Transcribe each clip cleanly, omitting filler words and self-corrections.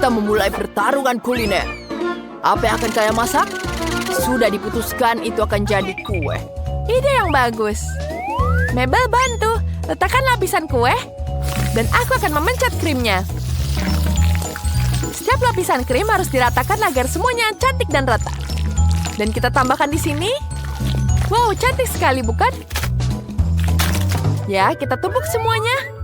kita memulai pertarungan kuliner. Apa yang akan kalian masak? Sudah diputuskan itu akan jadi kue. Ide yang bagus. Mabel, bantu. Letakkan lapisan kue. Dan aku akan memencet krimnya. Setiap lapisan krim harus diratakan agar semuanya cantik dan rata. Dan kita tambahkan di sini. Wow, cantik sekali, bukan? Ya, kita tumpuk semuanya.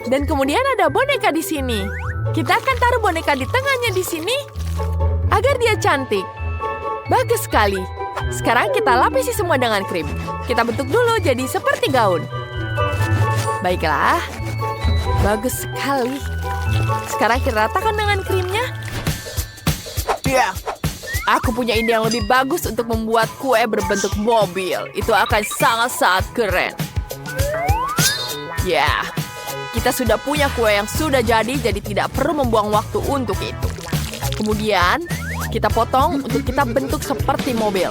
Dan kemudian ada boneka di sini. Kita akan taruh boneka di tengahnya di sini agar dia cantik. Bagus sekali. Sekarang kita lapisi semua dengan krim. Kita bentuk dulu jadi seperti gaun. Baiklah. Bagus sekali. Sekarang kita ratakan dengan krimnya. Ya, aku punya ide yang lebih bagus untuk membuat kue berbentuk mobil. Itu akan sangat-sangat keren. Ya, kita sudah punya kue yang sudah jadi tidak perlu membuang waktu untuk itu. Kemudian, kita potong untuk kita bentuk seperti mobil.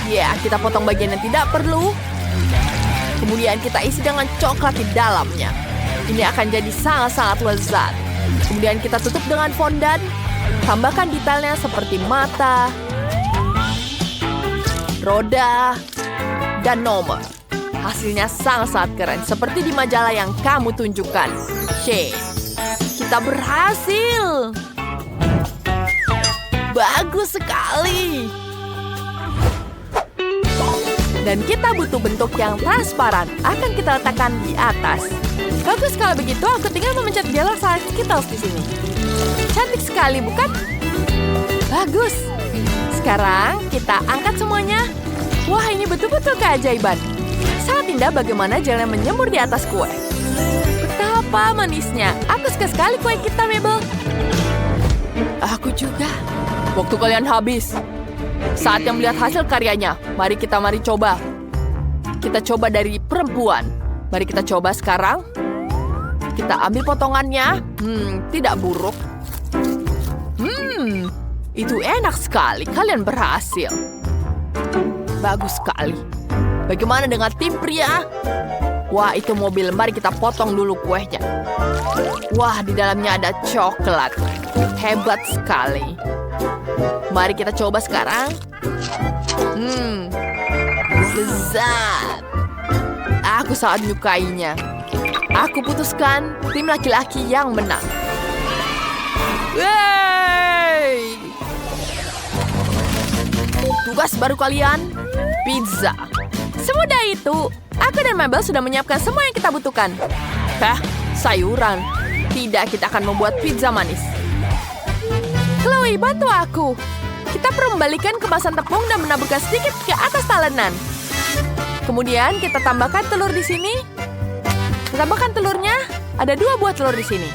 Ya, kita potong bagian yang tidak perlu. Kemudian kita isi dengan coklat di dalamnya. Ini akan jadi sangat-sangat lezat. Kemudian kita tutup dengan fondant. Tambahkan detailnya seperti mata, roda, dan nomor. Hasilnya sangat-sangat keren, seperti di majalah yang kamu tunjukkan. Shane, kita berhasil. Bagus sekali. Dan kita butuh bentuk yang transparan. Akan kita letakkan di atas. Bagus kalau begitu, aku tinggal memencet galaksi Skittles di sini. Cantik sekali, bukan? Bagus. Sekarang kita angkat semuanya. Wah, ini betul-betul keajaiban. Sangat indah bagaimana jelnya menyemur di atas kue. Betapa manisnya. Aku suka sekali kue kita, Mabel. Aku juga. Waktu kalian habis. Saatnya melihat hasil karyanya. Mari coba. Kita coba dari perempuan. Mari kita coba sekarang. Kita ambil potongannya. Tidak buruk. Itu enak sekali. Kalian berhasil. Bagus sekali. Bagaimana dengan tim pria? Wah, itu mobil. Mari kita potong dulu kuenya. Wah, di dalamnya ada coklat. Hebat sekali. Mari kita coba sekarang. Lezat. Aku sangat menyukainya. Aku putuskan tim laki-laki yang menang. Yeay! Tugas baru kalian, pizza. Semudah itu. Aku dan Mabel sudah menyiapkan semua yang kita butuhkan. Sayuran. Tidak, kita akan membuat pizza manis. Chloe, bantu aku. Kita perlu membalikan kemasan tepung dan menaburkan sedikit ke atas talenan. Kemudian kita tambahkan telur di sini. Kita tambahkan telurnya. Ada 2 buah telur di sini.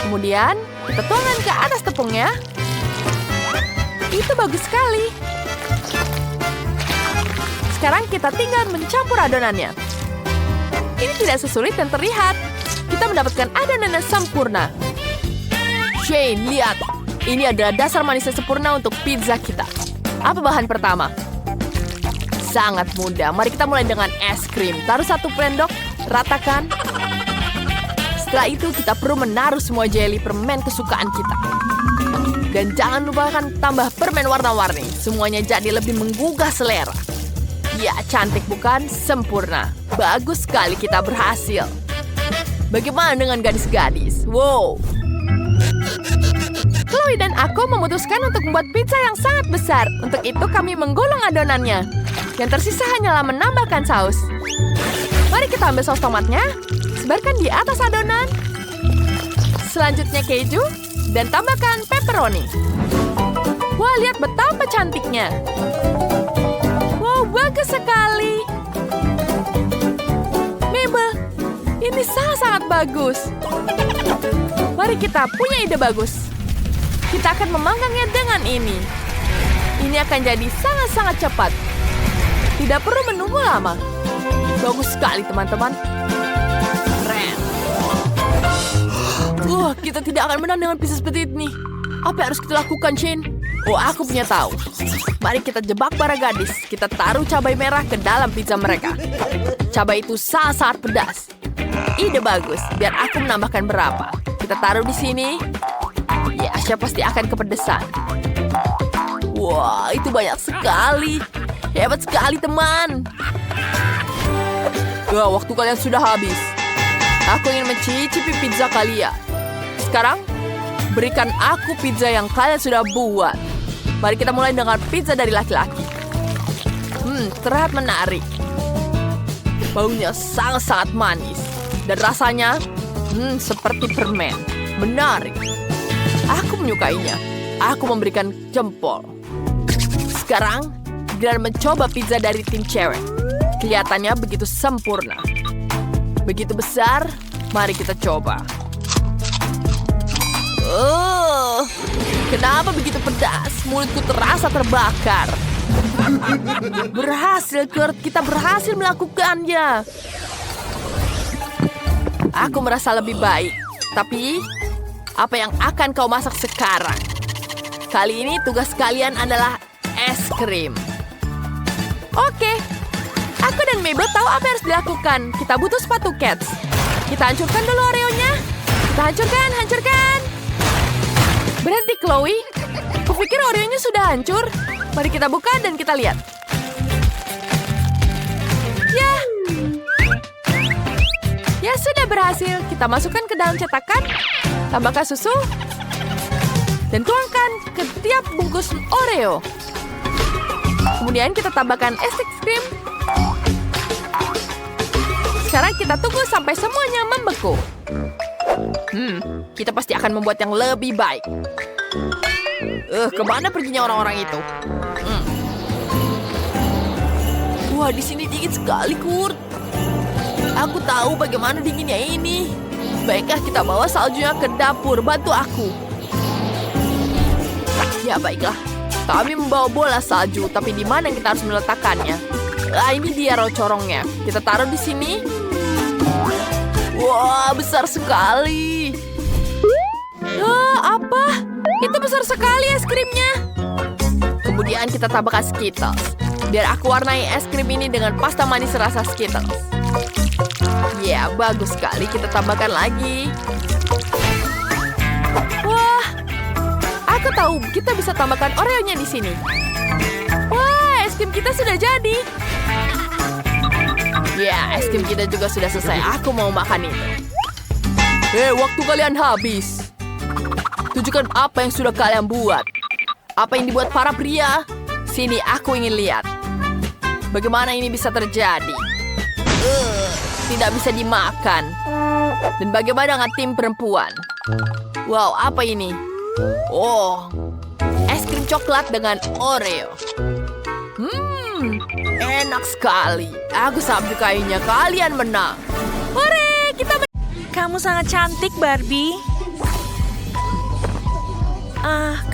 Kemudian kita tuangkan ke atas tepungnya. Itu bagus sekali. Sekarang kita tinggal mencampur adonannya. Ini tidak sesulit dan terlihat. Kita mendapatkan adonan yang sempurna. Shane, lihat. Ini adalah dasar manisnya sempurna untuk pizza kita. Apa bahan pertama? Sangat mudah. Mari kita mulai dengan es krim. Taruh 1 sendok, ratakan. Setelah itu kita perlu menaruh semua jelly permen kesukaan kita. Dan jangan lupakan tambah permen warna-warni. Semuanya jadi lebih menggugah selera. Ya, cantik bukan? Sempurna. Bagus sekali, kita berhasil. Bagaimana dengan gadis-gadis? Wow. Chloe dan aku memutuskan untuk membuat pizza yang sangat besar. Untuk itu kami menggulung adonannya. Yang tersisa hanyalah menambahkan saus. Mari kita ambil saus tomatnya. Sebarkan di atas adonan. Selanjutnya keju. Dan tambahkan pepperoni. Wah, lihat betapa cantiknya. Wow, bagus sekali. Mabel, ini sangat-sangat bagus. Mari kita punya ide bagus. Kita akan memanggangnya dengan ini. Ini akan jadi sangat-sangat cepat. Tidak perlu menunggu lama. Bagus sekali, teman-teman. Keren. Kita tidak akan menang dengan pizza seperti ini. Apa yang harus kita lakukan, Shane? Oh, aku punya tahu. Mari kita jebak para gadis. Kita taruh cabai merah ke dalam pizza mereka. Cabai itu sangat-sangat pedas. Ide bagus. Biar aku menambahkan berapa. Kita taruh di sini. Ya, Chef pasti akan kepedesan. Wah, itu banyak sekali. Hebat sekali, teman. Wah, waktu kalian sudah habis. Aku ingin mencicipi pizza kalian. Sekarang, berikan aku pizza yang kalian sudah buat. Mari kita mulai dengan pizza dari laki-laki. Terlihat menarik. Baunya sangat-sangat manis. Dan rasanya, seperti permen. Menarik. Aku menyukainya. Aku memberikan jempol. Sekarang, kita mencoba pizza dari tim cewek. Kelihatannya begitu sempurna. Begitu besar, mari kita coba. Kenapa begitu pedas? Mulutku terasa terbakar. Berhasil, Kurt. Kita berhasil melakukannya. Aku merasa lebih baik. Tapi, apa yang akan kau masak sekarang? Kali ini tugas kalian adalah es krim. Oke. Aku dan Mabel tahu apa yang harus dilakukan. Kita butuh sepatu Cats. Kita hancurkan dulu Oreo-nya. Kita hancurkan. Berhenti, Chloe. Kupikir Oreo-nya sudah hancur. Mari kita buka dan kita lihat. Ya, sudah berhasil. Kita masukkan ke dalam cetakan. Tambahkan susu. Dan tuangkan ke tiap bungkus Oreo. Kemudian kita tambahkan es krim. Sekarang kita tunggu sampai semuanya membeku. Kita pasti akan membuat yang lebih baik. Kemana perginya orang-orang itu? Wah, di sini dingin sekali, Kurt. Aku tahu bagaimana dinginnya ini. Baiklah, kita bawa saljunya ke dapur. Bantu aku. Ya, baiklah. Kami membawa bola salju, tapi di mana kita harus meletakkannya? Ini dia corongnya. Kita taruh di sini. Wah, besar sekali. Apa? Itu besar sekali es krimnya. Kemudian kita tambahkan Skittles. Biar aku warnai es krim ini dengan pasta manis rasa Skittles. Ya, bagus sekali. Kita tambahkan lagi. Wah, aku tahu kita bisa tambahkan Oreo-nya di sini. Wah, es krim kita sudah jadi. Ya, es krim kita juga sudah selesai. Aku mau makan itu. Waktu kalian habis. Tunjukkan apa yang sudah kalian buat. Apa yang dibuat para pria? Sini, aku ingin lihat. Bagaimana ini bisa terjadi? Tidak bisa dimakan. Dan bagaimana dengan tim perempuan? Wow, apa ini? Oh, es krim coklat dengan Oreo. Enak sekali. Aku sangat menyukainya. Kalian menang. Hore, kita menang. Kamu sangat cantik, Barbie.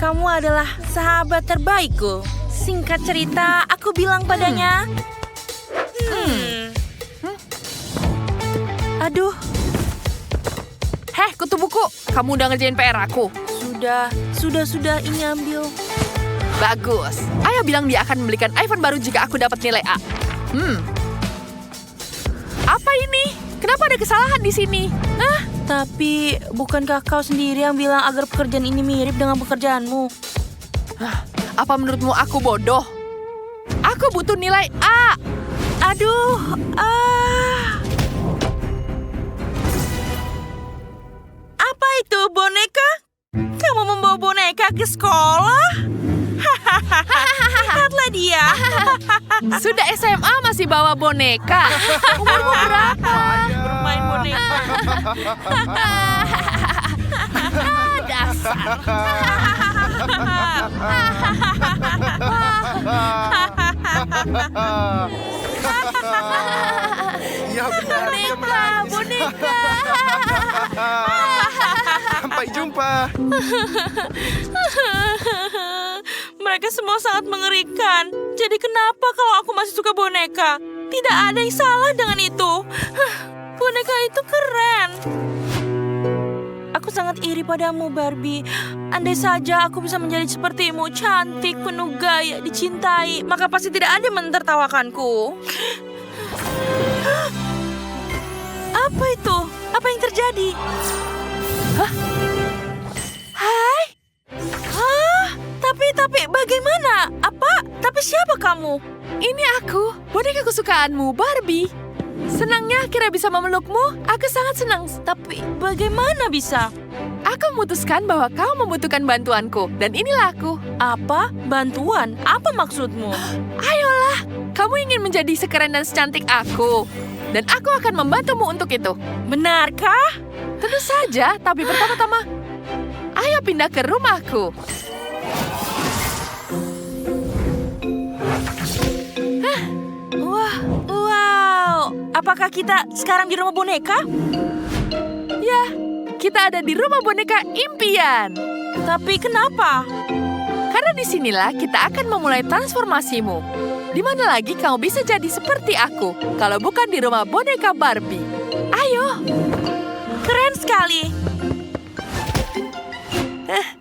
Kamu adalah sahabat terbaikku. Singkat cerita, aku bilang padanya. Aduh. Kutu buku. Kamu udah ngerjain PR aku. Sudah, ini ambil. Bagus. Ayah bilang dia akan membelikan iPhone baru jika aku dapat nilai A. Apa ini? Kenapa ada kesalahan di sini? Tapi, bukankah kau sendiri yang bilang agar pekerjaan ini mirip dengan pekerjaanmu? Apa menurutmu aku bodoh? Aku butuh nilai A. Aduh, Apa itu, boneka? Kamu membawa boneka ke sekolah? Lihatlah dia. Sudah SMA masih bawa boneka. Umurmu berapa? Bermain boneka. Dasar. Ya benar, Boneka. Sampai jumpa. Mereka semua sangat mengerikan. Jadi kenapa kalau aku masih suka boneka? Tidak ada yang salah dengan itu. Boneka itu keren. Aku sangat iri padamu, Barbie. Andai saja aku bisa menjadi sepertimu, cantik, penuh gaya, dicintai, maka pasti tidak ada yang menertawakanku. Apa itu? Apa yang terjadi? Hah? Hai? Hah? Tapi bagaimana? Tapi siapa kamu? Ini aku, boneka kesukaanmu, Barbie. Senangnya akhirnya bisa memelukmu. Aku sangat senang. Tapi bagaimana bisa? Aku memutuskan bahwa kau membutuhkan bantuanku. Dan inilah aku. Apa? Bantuan? Apa maksudmu? Ayolah, kamu ingin menjadi sekeren dan secantik aku. Dan aku akan membantumu untuk itu. Benarkah? Tentu saja, tapi pertama-tama, ayo pindah ke rumahku. Wow. Apakah kita sekarang di rumah boneka? Ya, kita ada di rumah boneka impian. Tapi kenapa? Karena disinilah kita akan memulai transformasimu. Di mana lagi kamu bisa jadi seperti aku, kalau bukan di rumah boneka Barbie. Ayo. Keren sekali.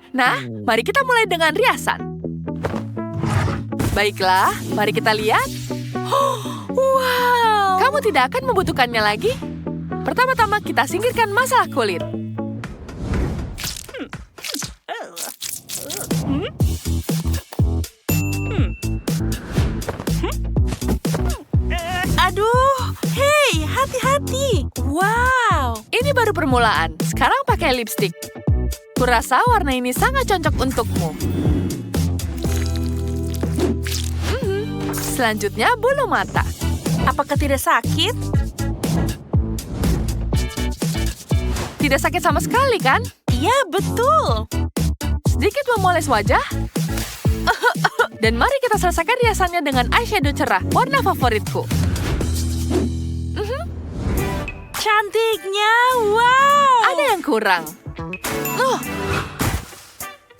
Nah, mari kita mulai dengan riasan. Baiklah, mari kita lihat. Wow. Kamu tidak akan membutuhkannya lagi. Pertama-tama kita singkirkan masalah kulit. Aduh, hei, hati-hati. Wow. Ini baru permulaan. Sekarang pakai lipstik. Kurasa warna ini sangat cocok untukmu. Selanjutnya bulu mata. Apakah tidak sakit? Tidak sakit sama sekali, kan? Iya, betul. Sedikit memoles wajah. Dan mari kita selesaikan riasannya dengan eyeshadow cerah, warna favoritku. Cantiknya, wow. Ada yang kurang.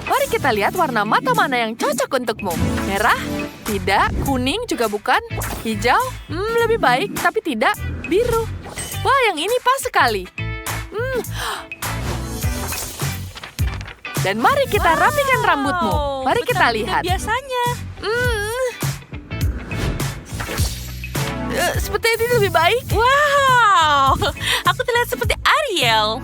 Mari kita lihat warna mata mana yang cocok untukmu. Merah? Tidak. Kuning juga bukan. Hijau? Lebih baik, tapi tidak. Biru. Wah, yang ini pas sekali. Dan mari kita rapikan rambutmu. Mari kita betapa lihat. tidak biasanya. Seperti ini lebih baik. Wow, aku terlihat seperti Ariel.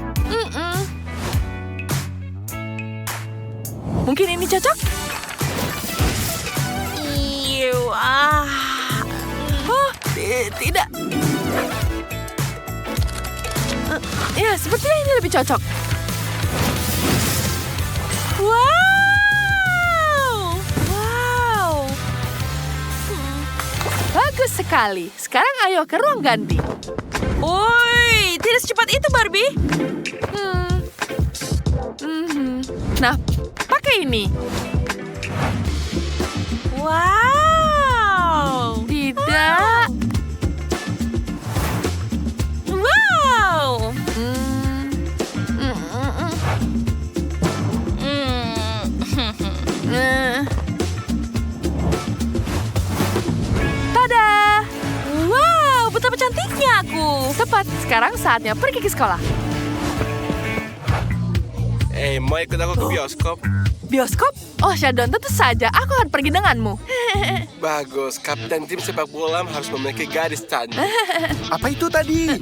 Mungkin ini cocok? Tidak. Ya, sepertinya ini lebih cocok. Wow. Bagus sekali. Sekarang ayo ke ruang ganti. Oi, tidak secepat itu, Barbie. Nah, pakai ini. Wow. Tidak. Wow. Tada! Wow, betapa cantiknya aku. Tepat, sekarang saatnya pergi ke sekolah. Mau ikut aku ke bioskop? Bioskop? Oh, Sheldon, tentu saja. Aku akan pergi denganmu. Bagus, kapten tim sepak bola harus memiliki gadis cantik. Apa itu tadi?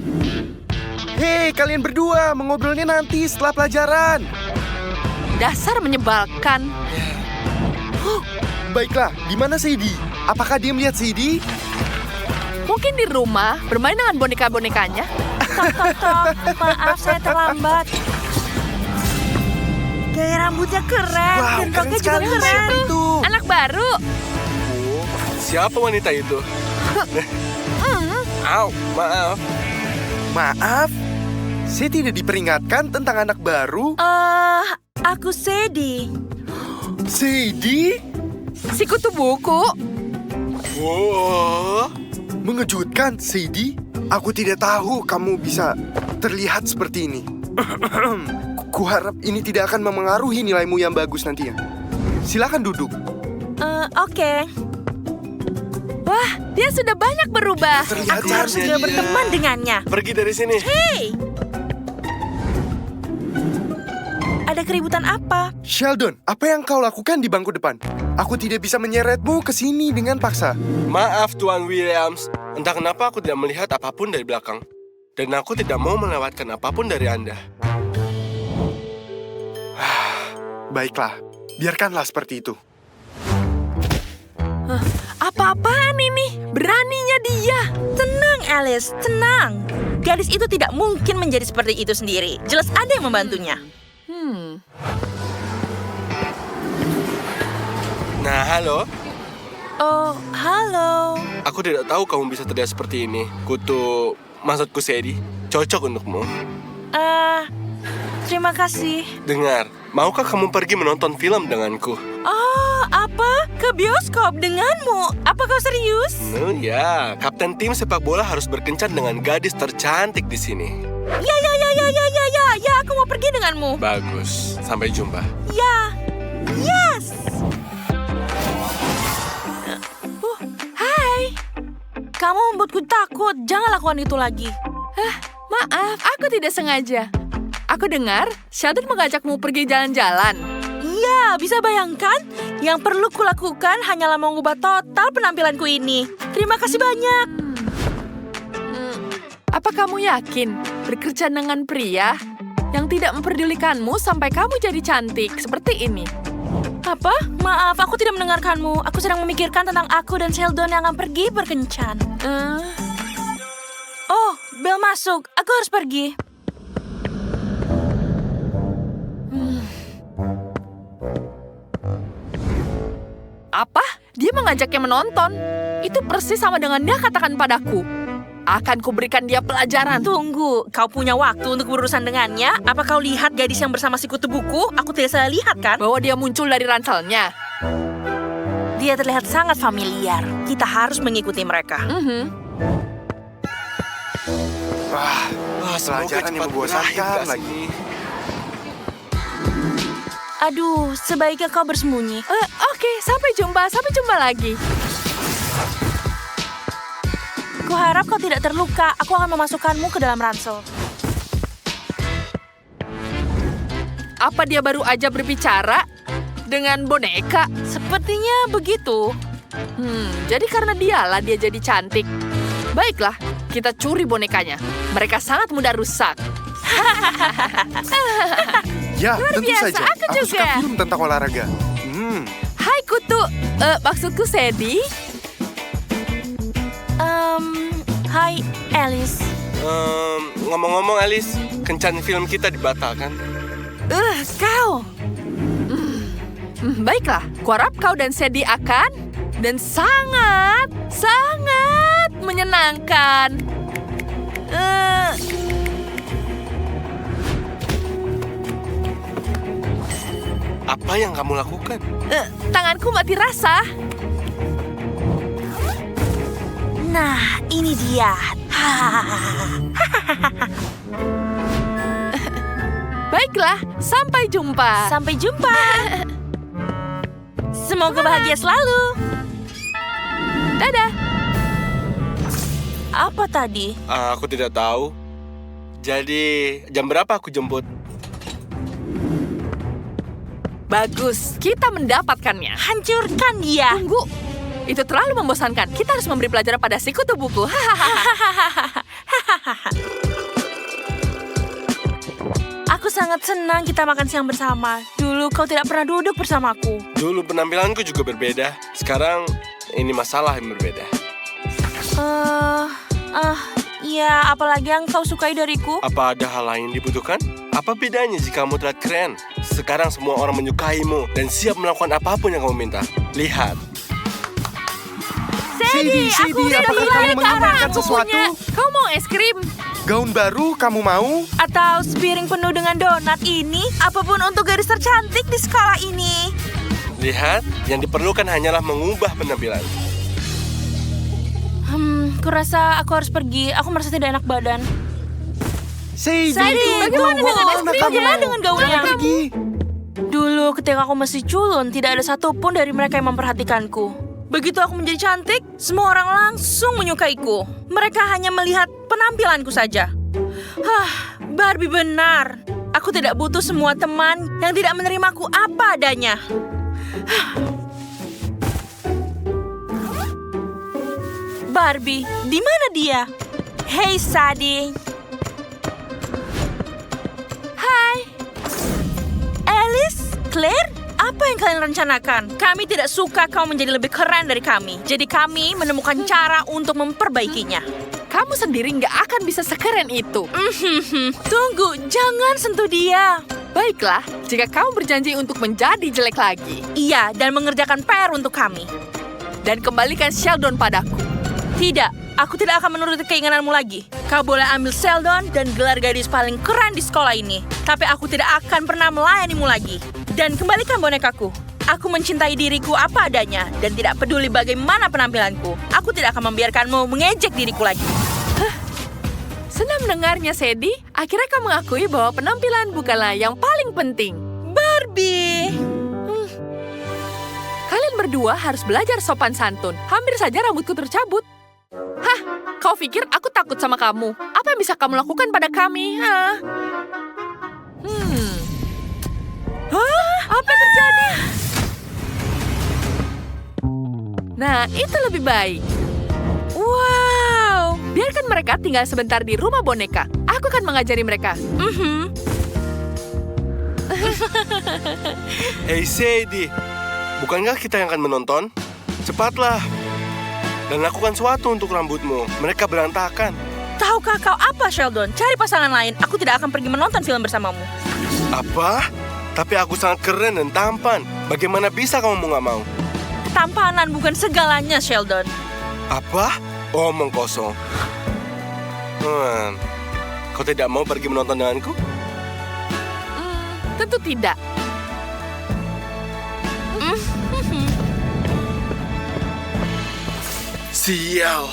Hei, kalian berdua mengobrolnya nanti setelah pelajaran. Dasar menyebalkan. Baiklah, di mana Sadie? Apakah dia melihat Sadie? Mungkin di rumah, bermain dengan boneka-bonekanya. Tok. Maaf, saya terlambat. Gaya rambutnya keren. Wow, dan keren roknya juga sekali. keren. Siapa itu? Anak baru. Oh, siapa wanita itu? Au, maaf. Maaf, saya tidak diperingatkan tentang anak baru. Aku Sadie. Sadie? Si kutu buku. Wow. Mengejutkan, Sadie. Aku tidak tahu kamu bisa terlihat seperti ini. Kuharap ini tidak akan memengaruhi nilaimu yang bagus nantinya. Silakan duduk. Oke. Wah, dia sudah banyak berubah. Terlihat Aku harus segera berteman dengannya. Pergi dari sini. Hei! Ada keributan apa? Sheldon, apa yang kau lakukan di bangku depan? Aku tidak bisa menyeretmu ke sini dengan paksa. Maaf, Tuan Williams. Entah kenapa aku tidak melihat apapun dari belakang. Dan aku tidak mau melewatkan apapun dari Anda. Baiklah, biarkanlah seperti itu. Apa-apaan ini? Beraninya dia. Tenang, Alice, tenang. Gadis itu tidak mungkin menjadi seperti itu sendiri. Jelas ada yang membantunya. Nah, halo. Oh, halo. Aku tidak tahu kamu bisa terlihat seperti ini. Maksudku Sadie, cocok untukmu. Terima kasih. Dengar, maukah kamu pergi menonton film denganku? Oh, apa? Ke bioskop denganmu? Apa kau serius? Ya, kapten tim sepak bola harus berkencan dengan gadis tercantik di sini. Ya, aku mau pergi denganmu. Bagus, sampai jumpa. Ya, yes. Hai. Kamu membuatku takut. Jangan lakukan itu lagi. Maaf, aku tidak sengaja. Aku dengar Sheldon mengajakmu pergi jalan-jalan. Iya, bisa bayangkan? Yang perlu kulakukan hanyalah mengubah total penampilanku ini. Terima kasih banyak. Apa kamu yakin bekerja dengan pria yang tidak memperdulikanmu sampai kamu jadi cantik seperti ini? Apa? Maaf, aku tidak mendengarkanmu. Aku sedang memikirkan tentang aku dan Sheldon yang akan pergi berkencan. Oh, bel masuk. Aku harus pergi. Apa? Dia mengajaknya menonton. Itu persis sama dengan dia katakan padaku. Akan kuberikan dia pelajaran. Tunggu, kau punya waktu untuk berurusan dengannya? Apa kau lihat gadis yang bersama si kutu buku? Aku tidak salah lihat, kan? Bahwa dia muncul dari ranselnya. Dia terlihat sangat familiar. Kita harus mengikuti mereka. Wah, semoga Pelajaran yang cepat membosankan berakhir lagi. Aduh, sebaiknya kau bersembunyi. Oke, sampai jumpa lagi. Kuharap kau tidak terluka. Aku akan memasukkanmu ke dalam ransel. Apa dia baru aja berbicara dengan boneka? Sepertinya begitu. Jadi karena dialah dia jadi cantik. Baiklah, kita curi bonekanya. Mereka sangat mudah rusak. Ya, tentu biasa, saja. aku suka juga. film tentang olahraga. Hai Kutu, maksudku Sadie. Hai, Alice. Ngomong-ngomong Alice, kencan film kita dibatalkan. Kau. Baiklah, kuharap kau dan Sadie akan dan sangat menyenangkan. Apa yang kamu lakukan? Tanganku mati rasa. Nah, ini dia. Baiklah, sampai jumpa. Sampai jumpa. Semoga bahagia selalu. Dadah. Apa tadi? Aku tidak tahu. Jadi, jam berapa aku jemput? Bagus, kita mendapatkannya. Hancurkan dia. Tunggu, itu terlalu membosankan. Kita harus memberi pelajaran pada si kutu buku. Aku sangat senang kita makan siang bersama. Dulu kau tidak pernah duduk bersamaku. Dulu penampilanku juga berbeda. Sekarang, ini masalah yang berbeda. Ya, apalagi yang kau sukai dariku? Apa ada hal lain dibutuhkan? Apa bedanya jika kamu terlihat keren? Sekarang semua orang menyukaimu dan siap melakukan apapun yang kamu minta. Lihat. Sadie, apakah kamu menginginkan sesuatu? Kau mau es krim? Gaun baru kamu mau? Atau sepiring penuh dengan donat ini? Apapun untuk gadis tercantik di sekolah ini. Lihat, yang diperlukan hanyalah mengubah penampilan. Kurasa aku harus pergi. Aku merasa tidak enak badan. Sadie, bagaimana dengan es krimnya? kamu? Dengan gaunnya? Jangan pergi. Dulu ketika aku masih culun, tidak ada satupun dari mereka yang memperhatikanku. Begitu aku menjadi cantik, semua orang langsung menyukaiku. Mereka hanya melihat penampilanku saja. Barbie benar. Aku tidak butuh semua teman yang tidak menerimaku apa adanya. Barbie, di mana dia? Hei Sadie, Claire, apa yang kalian rencanakan? Kami tidak suka kau menjadi lebih keren dari kami. Jadi kami menemukan cara untuk memperbaikinya. Kamu sendiri nggak akan bisa sekeren itu. Tunggu, jangan sentuh dia. Baiklah, jika kamu berjanji untuk menjadi jelek lagi. Iya, dan mengerjakan PR untuk kami. Dan kembalikan Sheldon padaku. Tidak, aku tidak akan menuruti keinginanmu lagi. Kau boleh ambil Sheldon dan gelar gadis paling keren di sekolah ini. Tapi aku tidak akan pernah melayanimu lagi. Dan kembalikan bonekaku. Aku mencintai diriku apa adanya dan tidak peduli bagaimana penampilanku. Aku tidak akan membiarkanmu mengejek diriku lagi. Senang mendengarnya, Sadie. Akhirnya kamu mengakui bahwa penampilan bukanlah yang paling penting. Barbie! Kalian berdua harus belajar sopan santun. Hampir saja rambutku tercabut. Hah? Kau pikir aku takut sama kamu? Apa yang bisa kamu lakukan pada kami? Hah? Hah? Apa yang terjadi? Nah, itu lebih baik. Wow! Biarkan mereka tinggal sebentar di rumah boneka. Aku akan mengajari mereka. Hey Sadie, bukankah kita yang akan menonton? Cepatlah. Dan lakukan sesuatu untuk rambutmu. Mereka berantakan. Tahukah kau apa, Sheldon? Cari pasangan lain. Aku tidak akan pergi menonton film bersamamu. Apa? Tapi aku sangat keren dan tampan. Bagaimana bisa kamu nggak mau? Tampanan bukan segalanya, Sheldon. Apa? Omong kosong. Kau tidak mau pergi menonton denganku? Tentu tidak. Sial.